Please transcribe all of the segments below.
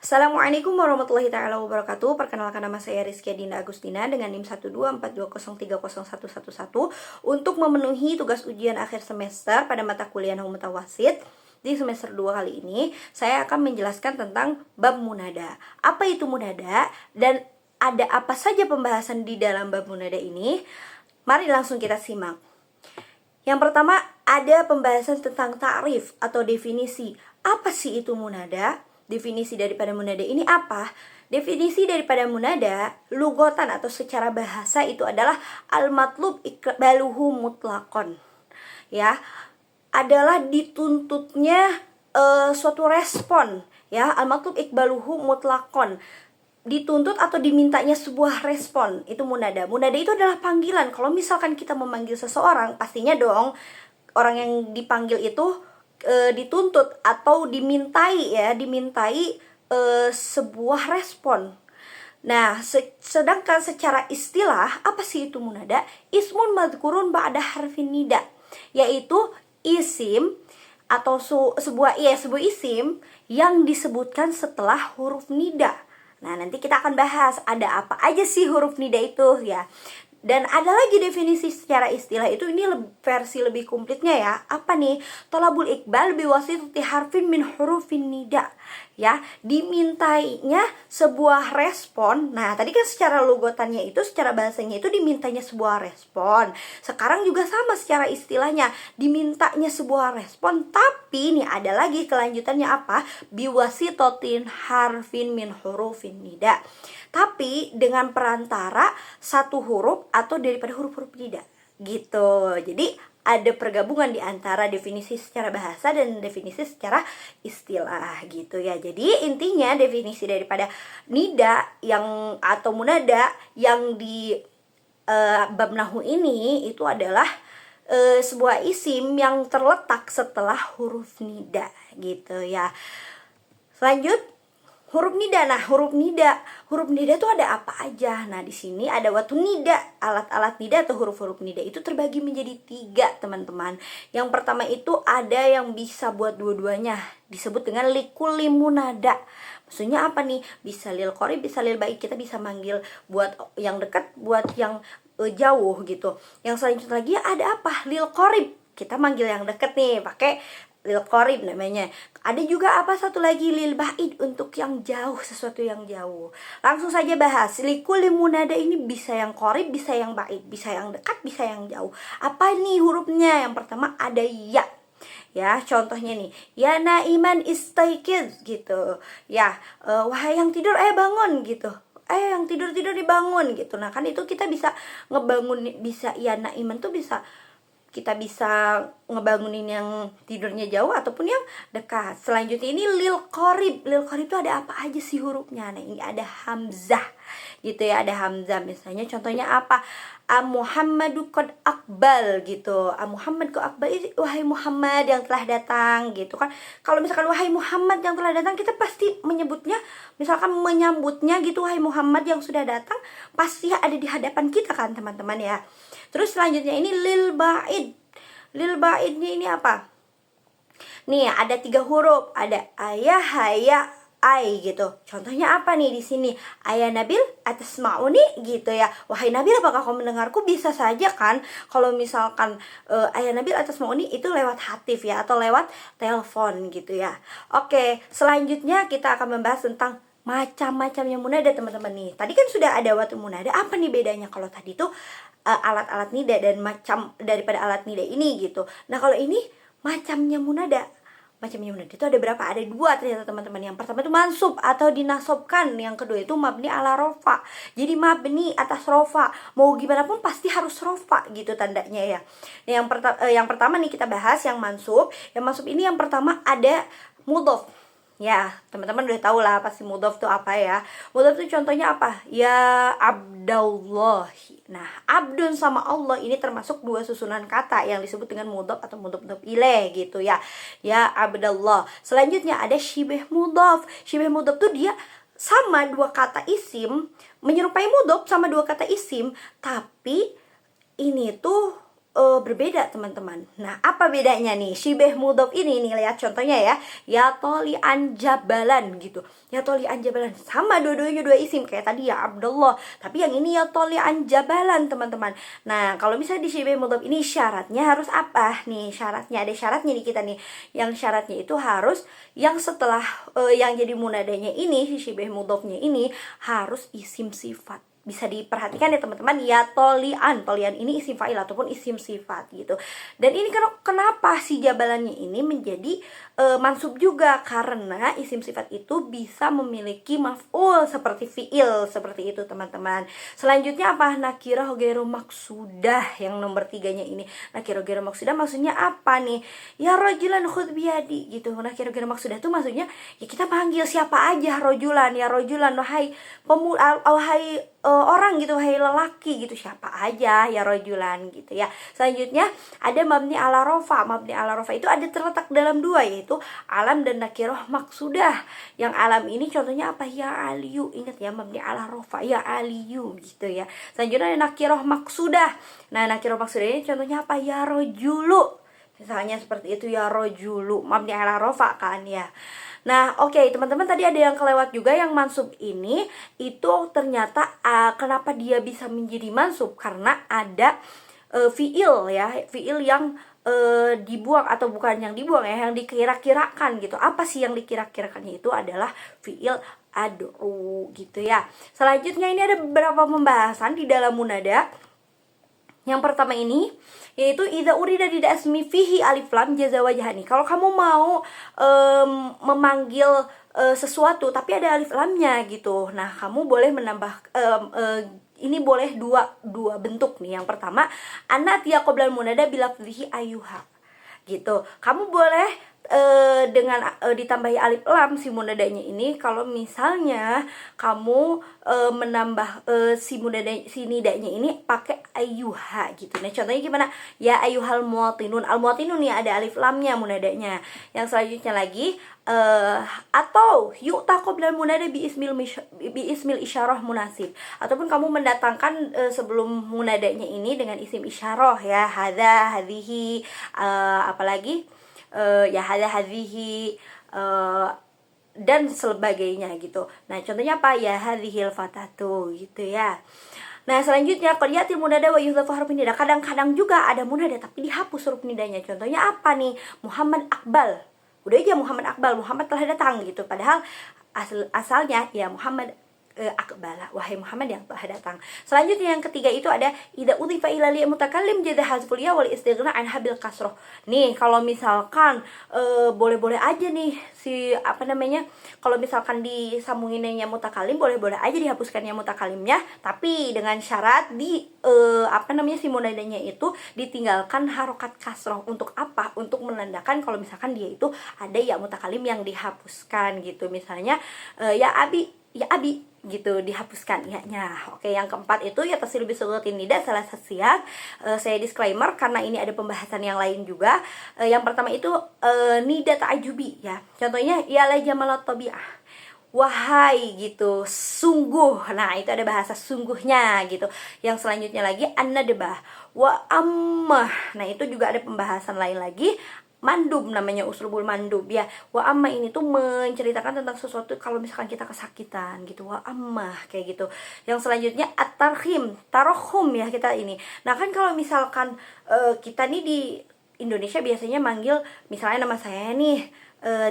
Assalamualaikum warahmatullahi taala wabarakatuh. Perkenalkan, nama saya Rizky Dinda Agustina dengan NIM 12420301111 untuk memenuhi tugas ujian akhir semester pada mata kuliah Nahwu Mutawasit. Di semester 2 kali ini saya akan menjelaskan tentang bab munada. Apa itu munada dan ada apa saja pembahasan di dalam bab munada ini? Mari langsung kita simak. Yang pertama, ada pembahasan tentang ta'rif atau definisi. Apa sih itu munada? Definisi daripada munada ini apa? Definisi daripada munada lugotan atau secara bahasa itu adalah al-matlub iqbaluhu mutlaqon. Ya, adalah dituntutnya suatu respon, ya. Al-matlub iqbaluhu mutlaqon. Dituntut atau dimintanya sebuah respon, itu munada. Munada itu adalah panggilan. Kalau misalkan kita memanggil seseorang, pastinya dong orang yang dipanggil itu dituntut atau dimintai sebuah respon. Nah, sedangkan secara istilah, apa sih itu munada? Ismun madhkurun ba'da harfin nida, yaitu isim atau sebuah isim yang disebutkan setelah huruf nida. Nah, nanti kita akan bahas ada apa aja sih huruf nida itu, ya. Dan ada lagi definisi secara istilah itu, ini versi lebih komplitnya, ya. Apa nih? Tolabul iqbal biwasitati harfin min hurufin nida. Ya, dimintainya sebuah respon. Nah, tadi kan secara logotannya itu, secara bahasanya itu dimintanya sebuah respon. Sekarang juga sama secara istilahnya, dimintanya sebuah respon, tapi nih ada lagi kelanjutannya apa? Biwasitatin harfin min hurufin nida. Tapi dengan perantara satu huruf atau daripada huruf-huruf nida. Gitu. Jadi ada pergabungan di antara definisi secara bahasa dan definisi secara istilah gitu, ya. Jadi intinya definisi daripada nida yang atau munada yang di bab nahwu ini itu adalah sebuah isim yang terletak setelah huruf nida gitu, ya. Lanjut, huruf nida. Nah, huruf nida itu ada apa aja? Nah, di sini ada watun nida, alat-alat nida atau huruf-huruf nida itu terbagi menjadi 3, teman-teman. Yang pertama itu ada yang bisa buat dua-duanya, disebut dengan likulli munada. Maksudnya apa nih? Bisa lil qorib, bisa lil baik. Kita bisa manggil buat yang dekat, buat yang jauh gitu. Yang selanjutnya lagi ada apa? Lil qorib. Kita manggil yang dekat nih pakai lil qorib namanya. Ada juga apa satu lagi, lil ba'id, untuk yang jauh, sesuatu yang jauh. Langsung saja bahas. Likulli munada ini bisa yang qorib, bisa yang ba'id, bisa yang dekat, bisa yang jauh. Apa nih hurufnya? Yang pertama ada ya. Ya, contohnya nih, ya naiman istaiqiz gitu. Ya, wahai yang tidur, bangun gitu. Yang tidur dibangun gitu. Nah, kan itu kita bisa ngebangun, bisa ya naiman tuh bisa kita bisa ngebangunin yang tidurnya jauh ataupun yang dekat. Selanjutnya ini lil qorib. Lil qorib itu ada apa aja sih hurufnya? Nah, ini ada hamzah gitu, ya, ada hamzah. Misalnya contohnya apa? Muhammadu qad aqbal gitu. Muhammad qad aqbal, wahai Muhammad yang telah datang gitu kan. Kalau misalkan wahai Muhammad yang telah datang, kita pasti menyebutnya, misalkan menyambutnya gitu, wahai Muhammad yang sudah datang, pasti ada di hadapan kita kan, teman-teman, ya. Terus selanjutnya ini lil ba'id. Lil ba'idnya ini apa? Nih ada 3 huruf, ada ayah, haya, ai gitu. Contohnya apa nih di sini? Ayah Nabil atas mauni gitu, ya. Wahai Nabil, apakah kau mendengarku? Bisa saja kan kalau misalkan ayah Nabil atas mauni itu lewat hatif, ya, atau lewat telepon gitu, ya. Oke, selanjutnya kita akan membahas tentang macam-macamnya munada, teman-teman nih. Tadi kan sudah ada watu munada. Apa nih bedanya? Kalau tadi tuh alat-alat nida dan macam daripada alat nida ini gitu. Nah, kalau ini macamnya munada. Macamnya munada itu ada berapa? Ada 2 ternyata, teman-teman. Yang pertama itu mansub atau dinasobkan. Yang kedua itu mabni ala rofa. Jadi mabni atas rofa. Mau gimana pun pasti harus rofa gitu tandanya, ya. Nah, yang pertama nih kita bahas yang mansub. Yang mansub ini yang pertama ada mudhof. Ya, teman-teman udah tahu lah pasti mudhof itu apa, ya. Mudhof itu contohnya apa? Ya Abdullah. Nah, abdun sama Allah ini termasuk 2 susunan kata yang disebut dengan mudhof atau mudhof ilaih gitu, ya. Ya Abdullah. Selanjutnya ada syibih mudhof. Syibih mudhof tuh dia sama 2 kata isim, menyerupai mudhof sama 2 kata isim, tapi ini tuh berbeda teman-teman. Nah, apa bedanya nih? Syibeh mudhof ini nih, lihat contohnya ya. Ya tolian jabalan gitu. Ya tolian jabalan sama dua-duanya dua isim kayak tadi ya Abdullah. Tapi yang ini ya tolian jabalan teman-teman. Nah, kalau misalnya di syibeh mudhof ini syaratnya harus apa? Nih, syaratnya ada syaratnya nih kita nih. Yang syaratnya itu harus yang setelah yang jadi munadanya ini, si syibeh mudhofnya ini harus isim sifat. Bisa diperhatikan ya teman-teman, ya tolian ini isim fa'il ataupun isim sifat gitu. Dan ini kenapa si jabalannya ini menjadi mansub juga, karena isim sifat itu bisa memiliki maf'ul seperti fi'il, seperti itu teman-teman. Selanjutnya apa? Nakirah ghairu maksudah, yang nomor 3-nya ini. Nakirah ghairu maksudah maksudnya apa nih? Ya rojulan khudh biyadi gitu. Nakirah ghairu maksudah itu maksudnya ya kita panggil siapa aja, rojulan, ya rojulan, wahai wahai orang gitu, wahai lelaki gitu, siapa aja ya rojulan gitu ya. Selanjutnya ada mabni ala rofa. Mabni ala rofa itu ada terletak dalam dua, yaitu alam dan nakiroh maksudah. Yang alam ini contohnya apa? Ya aliyu. Ingat ya, mabni ala rofa, ya aliyu gitu ya. Selanjutnya ada nakiroh maksudah. Nah, nakiroh maksudah ini contohnya apa? Ya rojulu. Misalnya seperti itu, ya rojulu, mabni ala rofa kan ya. Nah, oke, teman-teman, tadi ada yang kelewat juga, yang mansub ini itu ternyata kenapa dia bisa menjadi mansub? Karena ada fiil ya, fiil yang dibuang, atau bukan yang dibuang ya, yang dikira-kirakan gitu. Apa sih yang dikira-kirakannya? Itu adalah fiil ad'u gitu ya. Selanjutnya ini ada beberapa pembahasan di dalam munada. Yang pertama ini yaitu idza urida di asmi fihi alif lam jaza wajhani. Kalau kamu mau memanggil sesuatu tapi ada alif lamnya gitu, nah kamu boleh menambah ini boleh dua bentuk nih. Yang pertama, anatia qoblal munada bila fihi ayuha gitu. Kamu boleh dengan ditambahi alif lam si munadanya ini kalau misalnya kamu menambah si nidanya ini pakai ayuha gitu. Nah, contohnya gimana? Ya ayyuhal muwatinun. Al muwatinun ya ada alif lamnya munadanya. Yang selanjutnya lagi atau yu'ta qoblal munada bi ismil isyarah munasib. Ataupun kamu mendatangkan sebelum munadanya ini dengan isim isyarah ya, hadza, hadhihi, apalagi ya hadza, hadhihi, dan sebagainya gitu. Nah, contohnya apa? Ya hadhil fatatu gitu ya. Nah, selanjutnya qadiyatil munada wa yuhdhafu harfun nida. Kadang-kadang juga ada munada tapi dihapus huruf nidanya. Contohnya apa nih? Muhammad Akbal. Udah aja Muhammad Akbal, Muhammad telah datang gitu. Padahal asalnya ya Muhammad akbala, wahai Muhammad yang telah datang. Selanjutnya yang ketiga itu ada idza udhifa ila li mutakallim jaza hazful ya wal istighna an habil kasroh. Nih, kalau misalkan boleh-boleh aja nih si apa namanya, kalau misalkan disambunginnya mutakallim boleh-boleh aja dihapuskannya mutakalimnya, tapi dengan syarat di apa namanya si munadanya itu ditinggalkan harokat kasroh. Untuk apa? Untuk menandakan kalau misalkan dia itu ada ya mutakalim yang dihapuskan gitu. Misalnya ya abi gitu, dihapuskan ya-nya. Oke, yang keempat itu ya tasil bisughatin nida salah siang. Saya disclaimer karena ini ada pembahasan yang lain juga. Yang pertama itu nida ta'ajubi ya. Contohnya ya la jamalat tabi'ah. Wahai gitu, sungguh. Nah, itu ada bahasa sungguhnya gitu. Yang selanjutnya lagi an-nadbah wa ammah. Nah, itu juga ada pembahasan lain lagi. Mandub namanya, uslubul mandub ya. Wa amma ini tuh menceritakan tentang sesuatu kalau misalkan kita kesakitan gitu. Wa amma kayak gitu. Yang selanjutnya at-tarhim, tarohum ya kita ini. Nah, kan kalau misalkan kita nih di Indonesia biasanya manggil misalnya nama saya nih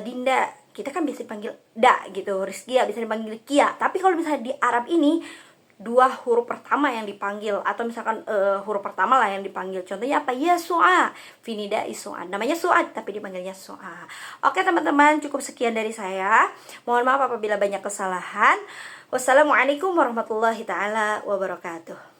Dinda. Kita kan bisa dipanggil Da gitu. Rizkia bisa dipanggil Kia. Tapi kalau misalnya di Arab ini dua huruf pertama yang dipanggil, atau misalkan huruf pertama lah yang dipanggil. Contohnya apa? Ya su'a, finida isu'an. Namanya su'ad tapi dipanggilnya su'a. Oke teman-teman, cukup sekian dari saya. Mohon maaf apabila banyak kesalahan. Wassalamualaikum warahmatullahi taala wabarakatuh.